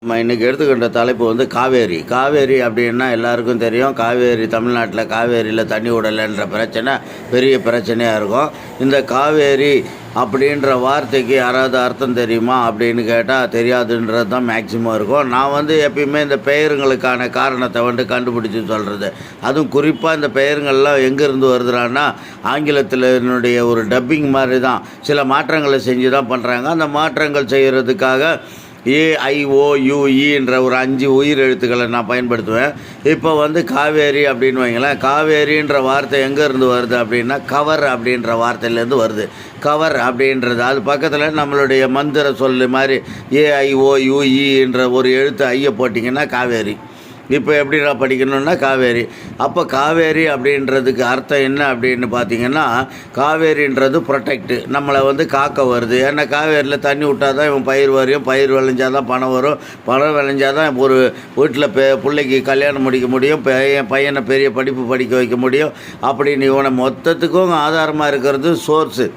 நம்ம இன்றைக்கி எடுத்துக்கின்ற தலைப்பு வந்து காவேரி. காவேரி அப்படின்னா எல்லாருக்கும் தெரியும். காவேரி தமிழ்நாட்டில் காவேரியில் தண்ணி விடலைன்ற பிரச்சனை பெரிய பிரச்சனையாக இருக்கும். இந்த காவேரி அப்படின்ற வார்த்தைக்கு யாராவது அர்த்தம் தெரியுமா அப்படின்னு கேட்டால் தெரியாதுன்றது தான் மேக்சிமம் இருக்கும். நான் வந்து எப்பயுமே இந்த பெயருங்களுக்கான காரணத்தை கண்டுபிடிச்சி சொல்கிறது. அதுவும் குறிப்பாக இந்த பெயருங்கள்லாம் எங்கேருந்து வருதுறான்னா ஆங்கிலத்தில் என்னுடைய ஒரு டப்பிங் மாதிரி தான். சில மாற்றங்களை செஞ்சு தான் பண்ணுறாங்க. அந்த மாற்றங்கள் செய்கிறதுக்காக AIOUEன்ற ஒரு 5 உயிர் எழுத்துக்களை நான் பயன்படுத்துவேன். இப்போ வந்து காவேரி அப்படின்னு வைங்களேன். காவேரின்ற வார்த்தை எங்கேருந்து வருது அப்படின்னா கவர் அப்படின்ற வார்த்தையிலேருந்து வருது. கவர் அப்படின்றது அது பக்கத்தில் நம்மளுடைய மந்திர சொல்லு மாதிரி AIOUEன்ற ஒரு எழுத்து ஐயை போட்டிங்கன்னா காவேரி. இப்போ எப்படிடா படிக்கணுன்னா காவேரி. அப்போ காவேரி அப்படின்றதுக்கு அர்த்தம் என்ன அப்படின்னு பார்த்தீங்கன்னா, காவேரின்றது ப்ரொடெக்டு, நம்மளை வந்து காக்க வருது. ஏன்னா காவேரியில் தண்ணி விட்டால் தான் இவன் பயிர் வரையும், பயிர் விளைஞ்சால் தான் பணம் வரும், பணம் விளைஞ்சால் தான் ஒரு வீட்டில் பிள்ளைக்கு கல்யாணம் முடிக்க முடியும், பையனை பெரிய படிப்பு படிக்க வைக்க முடியும். அப்படின்னு இவனை மொத்தத்துக்கும் ஆதாரமாக இருக்கிறது சோர்ஸு.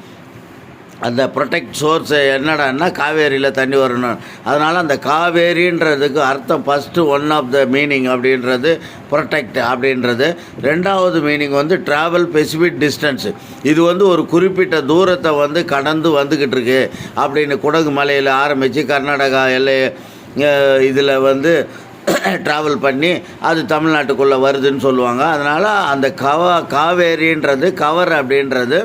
அந்த ப்ரொடெக்ட் சோர்ஸு என்னடான்னா காவேரியில் தண்ணி வரணும். அதனால் அந்த காவேரின்றதுக்கு அர்த்தம் first one of the meaning அப்படின்றது ப்ரொடெக்ட் அப்படின்றது. ரெண்டாவது மீனிங் வந்து ட்ராவல் ஸ்பெசிஃபிக் டிஸ்டன்ஸு. இது வந்து ஒரு குறிப்பிட்ட தூரத்தை வந்து கடந்து வந்துக்கிட்டு இருக்கு அப்படின்னு குடகு மலையில் ஆரம்பித்து கர்நாடகா எல்லை இதில் வந்து ட்ராவல் பண்ணி அது தமிழ்நாட்டுக்குள்ளே வருதுன்னு சொல்லுவாங்க. அதனால் அந்த காவேரின்றது கவர் அப்படின்றது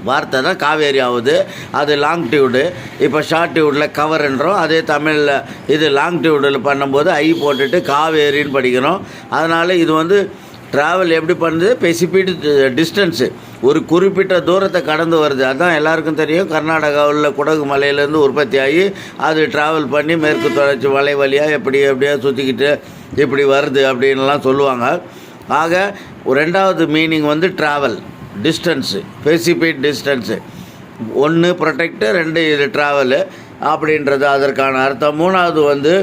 வார்த்தை தான் காவேரி ஆகுது. அது லாங் டியூடு. இப்போ ஷார்ட் டியூடில் கவர்ன்றோம். அதே தமிழில் இது லாங் டியூடில் பண்ணும்போது ஐ போட்டுட்டு காவேரின்னு படிக்கிறோம். அதனால் இது வந்து ட்ராவல் எப்படி பண்ணுது, ஸ்பெசிஃபிக் டிஸ்டன்ஸு, ஒரு குறிப்பிட்ட தூரத்தை கடந்து வருது. அதுதான் எல்லாருக்கும் தெரியும். கர்நாடகாவில் குடகு மலையிலேருந்து உற்பத்தி ஆகி அது ட்ராவல் பண்ணி மேற்கு தொடர்ச்சி மலை வழியாக எப்படியா சுற்றிக்கிட்டு இப்படி வருது அப்படின்லாம் சொல்லுவாங்க. ஆக ரெண்டாவது மீனிங் வந்து ட்ராவல் டிஸ்டன்ஸு, ஸ்பெசிஃபிக் டிஸ்டன்ஸு. 1 ப்ரொடெக்டு, 2 இது ட்ராவலு அப்படின்றது அதற்கான அர்த்தம். மூணாவது வந்து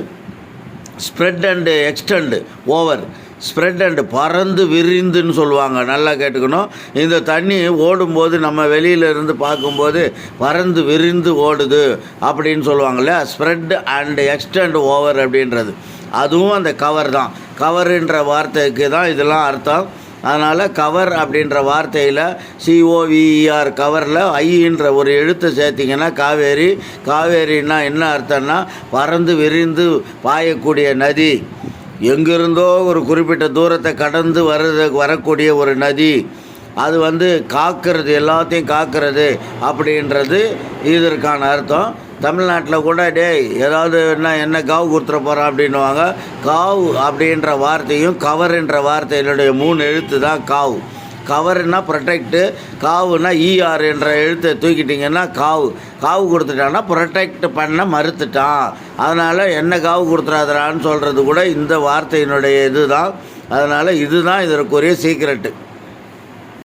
spread and extend, over. Spread and பறந்து விரிந்துன்னு சொல்லுவாங்க. நல்லா கேட்டுக்கணும். இந்த தண்ணி ஓடும்போது நம்ம வெளியிலேருந்து பார்க்கும்போது பறந்து விரிந்து ஓடுது அப்படின்னு சொல்லுவாங்கள்ல. ஸ்ப்ரெட் அண்டு எக்ஸ்டெண்ட் ஓவர் அப்படின்றது அதுவும் அந்த கவர் தான். கவருன்ற வார்த்தைக்கு தான் இதெல்லாம் அர்த்தம். அதனால் கவர் அப்படின்ற வார்த்தையில் COVER கவரில் ஐன்ற ஒரு எழுத்தை சேர்த்திங்கன்னா காவேரி. காவேரின்னா என்ன அர்த்தம்னா பறந்து விரிந்து பாயக்கூடிய நதி. எங்கிருந்தோ ஒரு குறிப்பிட்ட தூரத்தை கடந்து வரக்கூடிய ஒரு நதி. அது வந்து காக்கிறது, எல்லாத்தையும் காக்கிறது அப்படின்றது இதற்கான அர்த்தம். தமிழ்நாட்டில் கூட ஏதாவது என்ன காவு கொடுத்துட போகிறான் அப்படின்வாங்க. காவு அப்படின்ற வார்த்தையும் கவர்ன்ற வார்த்தையினுடைய 3 எழுத்து தான் காவு. கவர்னா ப்ரொடெக்டு, காவுனா ER என்ற எழுத்தை தூக்கிட்டிங்கன்னா காவு. காவு கொடுத்துட்டான்னா ப்ரொடெக்ட் பண்ண மறுத்துட்டான். அதனால் என்ன காவு கொடுத்துடாதரான்னு சொல்கிறது கூட இந்த வார்த்தையினுடைய இது தான். அதனால் இதுதான் இதற்குரிய சீக்ரெட்டு.